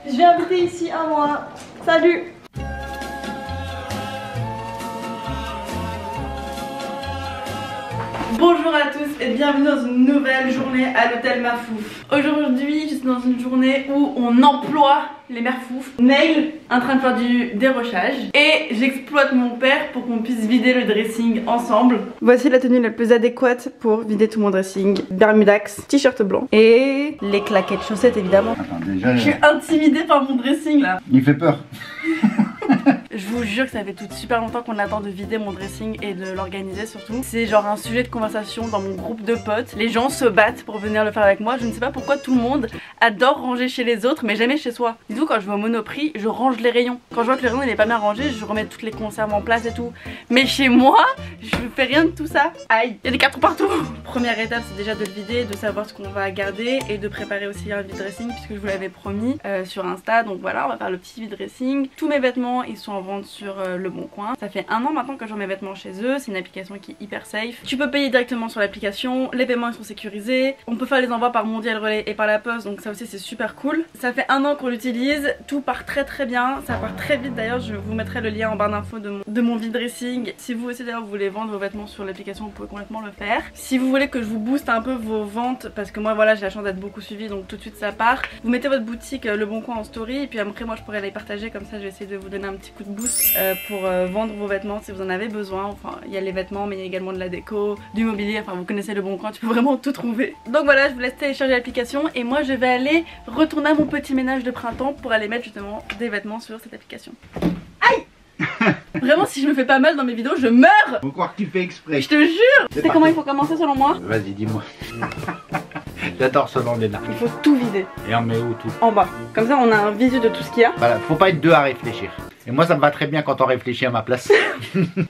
Je vais habiter ici un mois. Salut. Bonjour à tous et bienvenue dans une nouvelle journée à l'hôtel Mafouf. Aujourd'hui je suis dans une journée où on emploie les Merfouf. Nail en train de faire du dérochage et j'exploite mon père pour qu'on puisse vider le dressing ensemble. Voici la tenue la plus adéquate pour vider tout mon dressing. Bermudax, t-shirt blanc et les claquettes chaussettes évidemment. Attends, déjà, je suis intimidée par mon dressing là. Il fait peur. Je vous jure que ça fait tout super longtemps qu'on attend de vider mon dressing et de l'organiser surtout. C'est genre un sujet de conversation dans mon groupe de potes. Les gens se battent pour venir le faire avec moi. Je ne sais pas pourquoi tout le monde adore ranger chez les autres mais jamais chez soi. Dis-vous, quand je vais au Monoprix, je range les rayons. Quand je vois que le rayon il est pas bien rangé, je remets toutes les conserves en place et tout. Mais chez moi, je fais rien de tout ça. Aïe, il y a des cartons partout. Première étape, c'est déjà de le vider, de savoir ce qu'on va garder et de préparer aussi un vide dressing puisque je vous l'avais promis sur Insta. Donc voilà, on va faire le petit vide dressing. Tous mes vêtements, ils sont en vente sur Le Bon Coin. Ça fait 1 an maintenant que j'ai mes vêtements chez eux. C'est une application qui est hyper safe. Tu peux payer directement sur l'application. Les paiements ils sont sécurisés. On peut faire les envois par Mondial Relais et par la poste. Donc ça aussi c'est super cool. Ça fait 1 an qu'on l'utilise. Tout part très bien. Ça part très vite d'ailleurs. Je vous mettrai le lien en barre d'infos de mon vide dressing. Si vous aussi d'ailleurs vous voulez vendre vos vêtements sur l'application, vous pouvez complètement le faire. Si vous voulez que je vous booste un peu vos ventes, parce que moi voilà j'ai la chance d'être beaucoup suivie donc tout de suite ça part. Vous mettez votre boutique Le Bon Coin en story et puis après moi je pourrais les partager comme ça. Je vais essayer de vous donner un petit coup de boost pour vendre vos vêtements si vous en avez besoin. Enfin il y a les vêtements mais il y a également de la déco, du mobilier, enfin vous connaissez Le Bon Coin, tu peux vraiment tout trouver. Donc voilà, je vous laisse télécharger l'application et moi je vais aller retourner à mon petit ménage de printemps pour aller mettre justement des vêtements sur cette application. Aïe. Vraiment si je me fais pas mal dans mes vidéos je meurs. Faut croire que tu fais exprès. Je te jure. Tu sais comment il faut commencer selon moi? Vas-y dis-moi. J'adore ce nom Léna. Il faut tout vider. Et on met où tout? En bas. Comme ça on a un visu de tout ce qu'il y a. Voilà, faut pas être deux à réfléchir. Et moi ça me va très bien quand on réfléchit à ma place.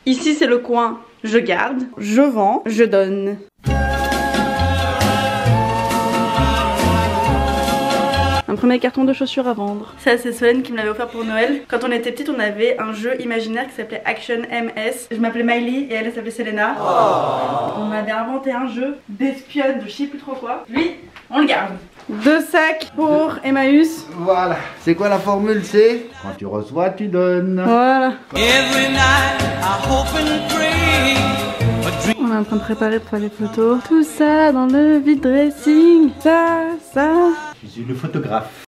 Ici c'est le coin je garde, je vends, je donne. Un premier carton de chaussures à vendre. Ça c'est Solène qui me l'avait offert pour Noël. Quand on était petite on avait un jeu imaginaire qui s'appelait Action MS. Je m'appelais Miley et elle s'appelait Selena. On avait inventé un jeu d'espionne de je sais plus trop quoi. Lui on le garde. 2 sacs pour Emmaüs. Voilà. C'est quoi la formule? C'est quand tu reçois tu donnes. Voilà. On est en train de préparer pour faire les photos. Tout ça dans le vide dressing. Ça. Je suis le photographe.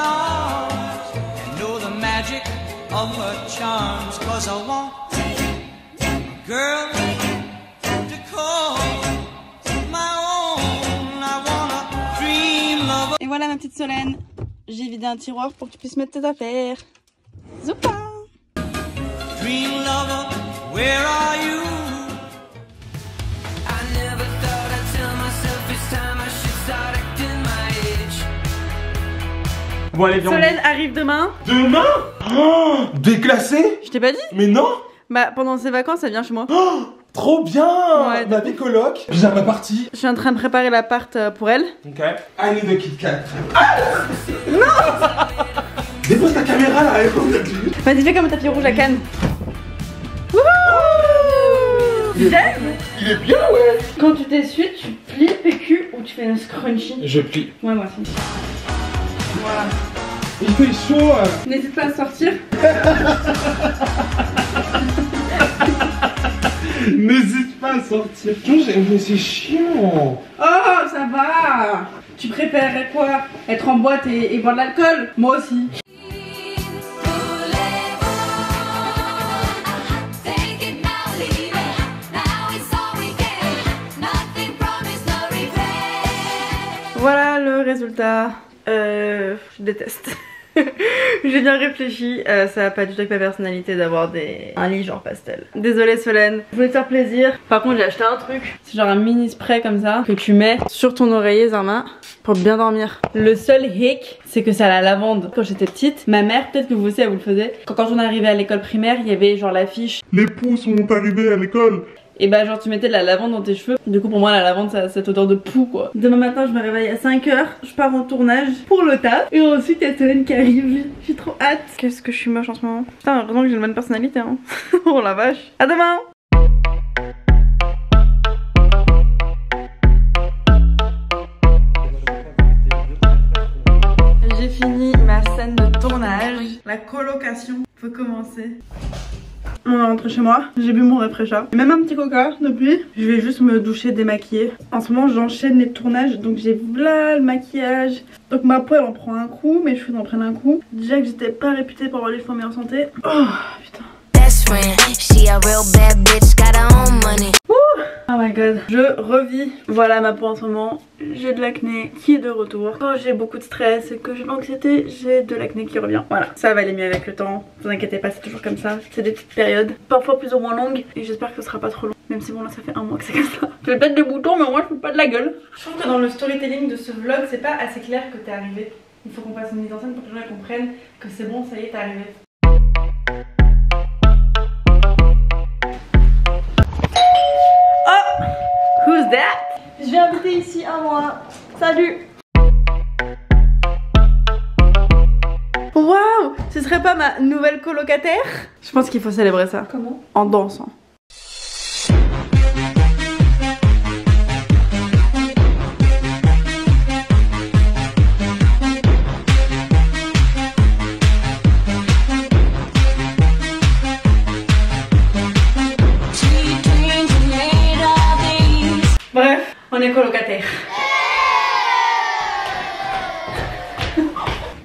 Et voilà ma petite Solène. J'ai vidé un tiroir pour que tu puisses mettre tes affaires. Zoupa. Dream lover, where are you? Bon allez viens. Solène arrive demain. Demain? Oh, déclassé? Je t'ai pas dit? Mais non. Bah pendant ses vacances elle vient chez moi. Oh, trop bien. Ouais, ma vie coloc. Pyjama party. Je suis en train de préparer l'appart pour elle. Ok. I need a Kit Kat. Ah non. Dépose ta caméra là. Vas-y fais comme un tapis rouge à Cannes. J'aime. Il est bien ouais. Quand tu t'essuies tu plies PQ ou tu fais une scrunchie? Je plie. Ouais moi aussi. Voilà. Il fait chaud. N'hésite pas à sortir. N'hésite pas à sortir. Mais c'est chiant. Oh ça va. Tu préférerais quoi? Être en boîte et boire de l'alcool? Moi aussi. Voilà le résultat. Je déteste. J'ai bien réfléchi, ça va pas du tout avec ma personnalité d'avoir un lit genre pastel. Désolée Solène, je voulais te faire plaisir. Par contre j'ai acheté un truc, c'est genre un mini spray comme ça que tu mets sur ton oreiller Zarma pour bien dormir. Le seul hic c'est que ça a la lavande. Quand j'étais petite, ma mère, peut-être que vous aussi elle vous le faisait, quand on arrivait à l'école primaire il y avait genre l'affiche Les poux sont arrivés à l'école. Et bah genre tu mettais de la lavande dans tes cheveux. Du coup pour moi la lavande ça a cette odeur de poux quoi. Demain matin je me réveille à 5 h, je pars en tournage pour le taf. Et ensuite il y a Solène qui arrive, j'ai trop hâte. Qu'est-ce que je suis moche en ce moment. Putain heureusement que j'ai une bonne personnalité hein. Oh la vache. À demain. J'ai fini ma scène de tournage. La colocation peut commencer. On est rentré chez moi, j'ai bu mon Refresha et même un petit coca depuis. Je vais juste me doucher, démaquiller. En ce moment j'enchaîne les tournages, donc j'ai là le maquillage. Donc ma peau elle en prend un coup, mes cheveux en prennent un coup. Déjà que j'étais pas réputée pour avoir les cheveux en meilleure santé. Oh putain. Oh my god, je revis. Voilà ma peau en ce moment. J'ai de l'acné qui est de retour. Quand j'ai beaucoup de stress et que j'ai de l'anxiété, j'ai de l'acné qui revient. Voilà, ça va aller mieux avec le temps. Ne vous inquiétez pas, c'est toujours comme ça. C'est des petites périodes, parfois plus ou moins longues. Et j'espère que ce sera pas trop long. Même si bon là ça fait un mois que c'est comme ça. Je vais peut-être des boutons mais au moins je fais pas de la gueule. Je trouve que dans le storytelling de ce vlog, c'est pas assez clair que t'es arrivé. Il faut qu'on fasse une mise en scène pour que les gens comprennent que c'est bon, ça y est, t'es arrivé. Who's that? Je viens habiter ici un mois. Salut. Waouh, ce serait pas ma nouvelle colocataire? Je pense qu'il faut célébrer ça. Comment? En dansant. Bref, on est colocataires.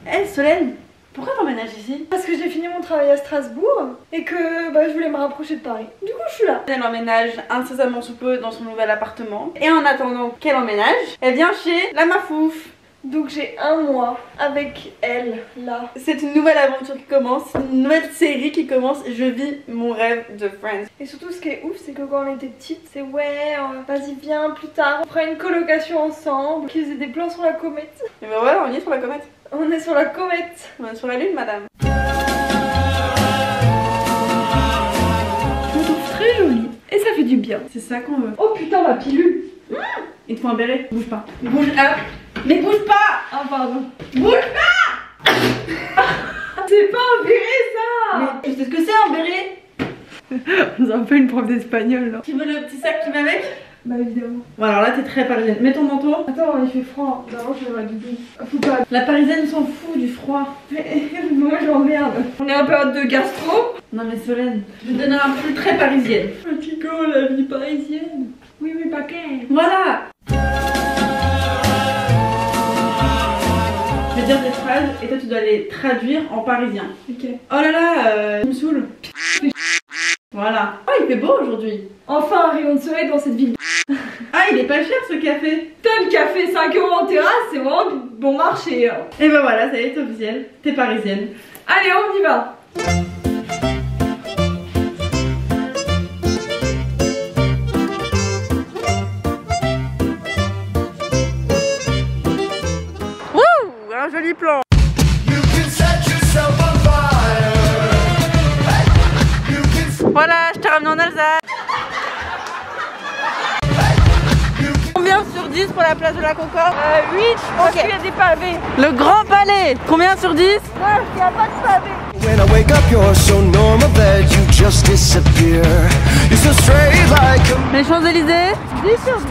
Hey Solène, pourquoi t'emménages ici? Parce que j'ai fini mon travail à Strasbourg et que je voulais me rapprocher de Paris. Du coup je suis là. Elle emménage incessamment sous peu dans son nouvel appartement. Et en attendant qu'elle emménage, elle vient chez la Mafouf. Donc j'ai un mois avec elle là. C'est une nouvelle aventure qui commence, une nouvelle série qui commence. Je vis mon rêve de Friends. Et surtout ce qui est ouf c'est que quand on était petite, c'est ouais, vas-y viens plus tard, on fera une colocation ensemble, qui faisait des plans sur la comète. Et ben voilà, on y est sur la comète. On est sur la comète. On est sur la lune madame. Je me trouve très jolie et ça fait du bien. C'est ça qu'on veut. Oh putain ma pilule. Il te faut un béret. Bouge pas. Bouge up. Mais bouge pas. Ah pardon. Bouge pas. C'est pas un béret ça. Mais tu sais ce que c'est un béret? C'est un peu une prof d'espagnol là. Tu veux le petit sac qui va avec? Bah évidemment. Bon alors là t'es très parisienne. Mets ton manteau. Attends, il fait froid. D'abord je vais m'habiller. Faut pas. La parisienne s'en fout du froid. Moi j'emmerde. On est en période de gastro. Non mais Solène, je vais te donner un pull très parisienne. Pico, la vie parisienne. Oui mais pas qu'elle. Voilà. Je vais dire des phrases et toi tu dois les traduire en parisien. Ok. Oh là là, tu me saoules. Voilà. Oh il fait beau aujourd'hui. Enfin un rayon de soleil dans cette ville. Ah il est pas cher ce café. Putain le café 5 € en terrasse, c'est vraiment bon marché. Hein. Et ben voilà, ça y est, c'est officiel. T'es parisienne. Allez on y va. Un joli plan. Voilà, je t'ai ramené en Alsace. Combien sur 10 pour la place de la Concorde? 8, parce qu'il y a des pavés. Le Grand Palais. Combien sur 10? 9, il n'y a pas de pavés. When I wake up, you're so normal that you just disappear. You're so straight like a... Les Champs-Élysées? 10 sur 10.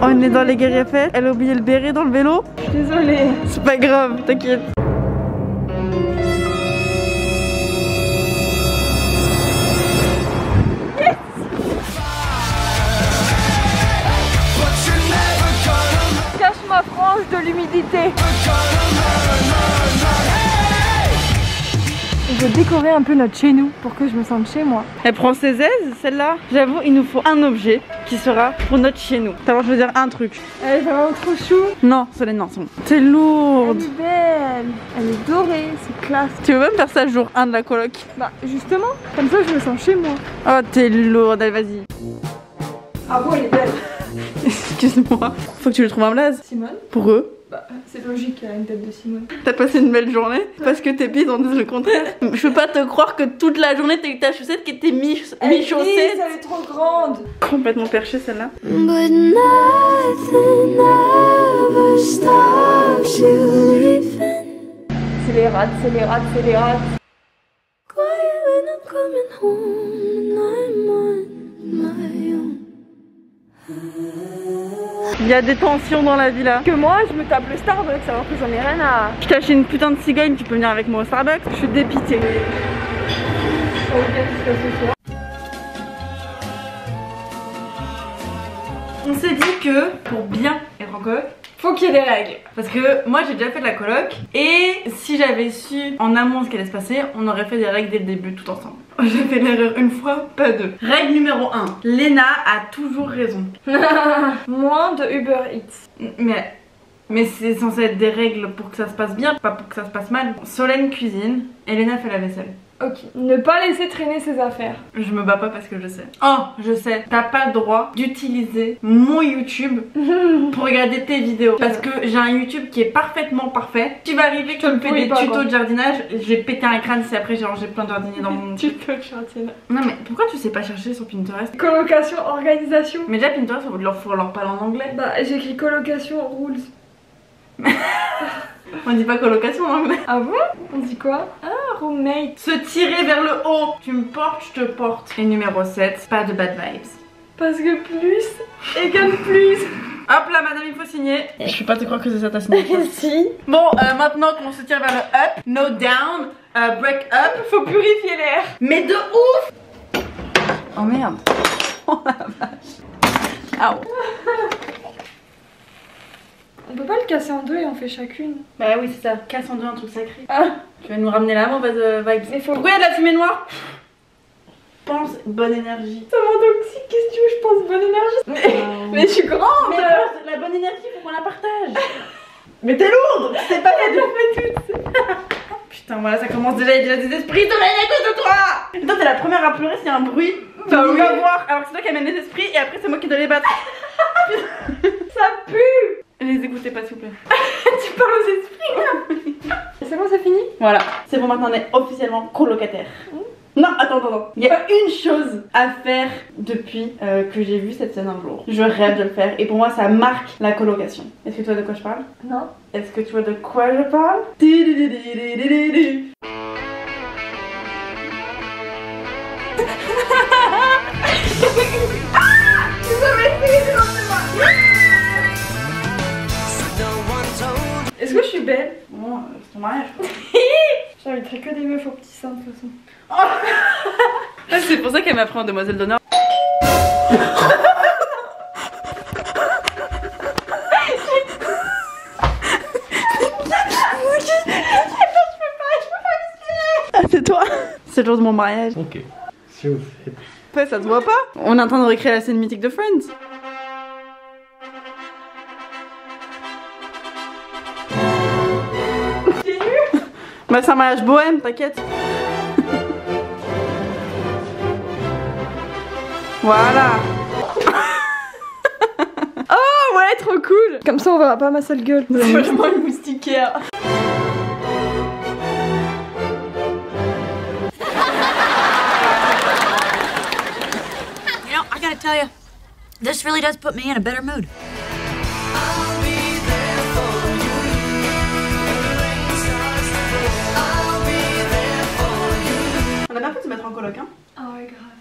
On est dans les Galeries Eiffel. Elle a oublié le béret dans le vélo. Désolée. C'est pas grave, t'inquiète. Cache ma frange de l'humidité. Je veux décorer un peu notre chez nous pour que je me sente chez moi. Elle prend ses aises, celle-là. J'avoue, il nous faut un objet qui sera pour notre chez nous. D'abord, je veux dire un truc. Elle est vraiment trop chou. Non, Solène, non, c'est bon. T'es lourde. Elle est belle. Elle est dorée, c'est classe. Tu veux même faire ça jour 1 de la coloc? Bah justement, comme ça je me sens chez moi. Oh, t'es lourde, allez, vas-y. Ah bon, elle est belle. Excuse-moi. Faut que tu lui trouves un blaze. Simone? Pour eux. Bah c'est logique, elle a une tête de Simone. T'as passé une belle journée? Parce que tes pieds ont dit le contraire. Je peux pas te croire que toute la journée t'as eu ta chaussette qui était mi-chaussette. Elle est trop grande. Complètement perchée celle-là. But nothing ever stops you leaving. C'est les rats, c'est les rats, c'est les rats. Quiet when I'm coming home and I'm on my own. Il y a des tensions dans la vie là. Que moi, je me tape le Starbucks alors que j'en ai rien à... Je t'ai acheté une putain de cigogne, tu peux venir avec moi au Starbucks. Je suis dépitée. On s'est dit que pour bien être en coloc, faut qu'il y ait des règles. parce que moi j'ai déjà fait de la coloc et si j'avais su en amont ce qui allait se passer, on aurait fait des règles dès le début tout ensemble. J'ai fait l'erreur une fois, pas deux. Règle numéro 1, Léna a toujours raison. Moins de Uber Eats. Mais c'est censé être des règles pour que ça se passe bien, pas pour que ça se passe mal. Solène cuisine, Elena fait la vaisselle. Ok. Ne pas laisser traîner ses affaires. Je me bats pas parce que je sais. Oh, je sais. T'as pas le droit d'utiliser mon YouTube pour regarder tes vidéos. Parce que j'ai un YouTube qui est parfaitement parfait. Tu vas arriver, tu me fais des tutos de jardinage. Je vais péter un crâne si après j'ai rangé plein de jardiniers dans mon... Tuto de jardinage. Non mais pourquoi tu sais pas chercher sur Pinterest? Colocation, organisation. Mais déjà Pinterest, faut leur parler en anglais. Bah j'écris colocation, rules. On dit pas colocation en anglais. Ah bon? On dit quoi? Ah, roommate. Se tirer vers le haut. Tu me portes, je te porte. Et numéro 7, pas de bad vibes. Parce que plus égale plus. Hop là madame, il faut signer. Je peux pas te croire que c'est ça ta signature. Si. Bon, maintenant qu'on se tire vers le up, no down, break up. Faut purifier l'air. Mais de ouf. Oh merde. Oh la vache. Aouh. On peut pas le casser en deux et on fait chacune. Bah oui c'est ça, casse en deux un truc sacré. Ah. Tu vas nous ramener la mauvaise vibe. Mais faut... Pourquoi il y a de la fumée noire? Pense bonne énergie. Ça m'intoxique, qu'est-ce que tu veux, je pense bonne énergie. Mais je suis grande. Mais la bonne énergie faut qu'on la partage. Mais t'es lourde. C'est pas la tout. Putain voilà ça commence déjà, il y a des esprits de à cause de toi. Et toi t'es la première à pleurer s'il y a un bruit. Bah oui. Va voir. Alors que c'est toi qui amène les esprits et après c'est moi qui dois les battre. Ça pue. Les écoutez pas s'il vous plaît. Tu parles aux esprits là. C'est bon, c'est fini? Voilà, c'est bon, maintenant on est officiellement colocataires. Non, attends. Il y a une chose à faire depuis que j'ai vu cette scène un jour. Je rêve de le faire et pour moi ça marque la colocation. Est-ce que tu vois de quoi je parle? Non. Est-ce que tu vois de quoi je parle? Est-ce que je suis belle? Bon, c'est ton mariage. J'inviterai que des meufs aux petits seins de toute façon. Ah, c'est pour ça qu'elle m'a pris en demoiselle d'honneur. Ah, c'est toi. C'est le jour de mon mariage. Ok, si vous faites. Ouais, ça se voit pas. On est en train de recréer la scène mythique de Friends. Bah c'est un mariage bohème, t'inquiète. Voilà. Oh ouais, trop cool. Comme ça on verra pas ma sale gueule. C'est vraiment une moustiquaire. You know, I gotta tell you, this really does put me in a better mood. On a bien fait de se mettre en coloc, hein. Ah ouais, grave.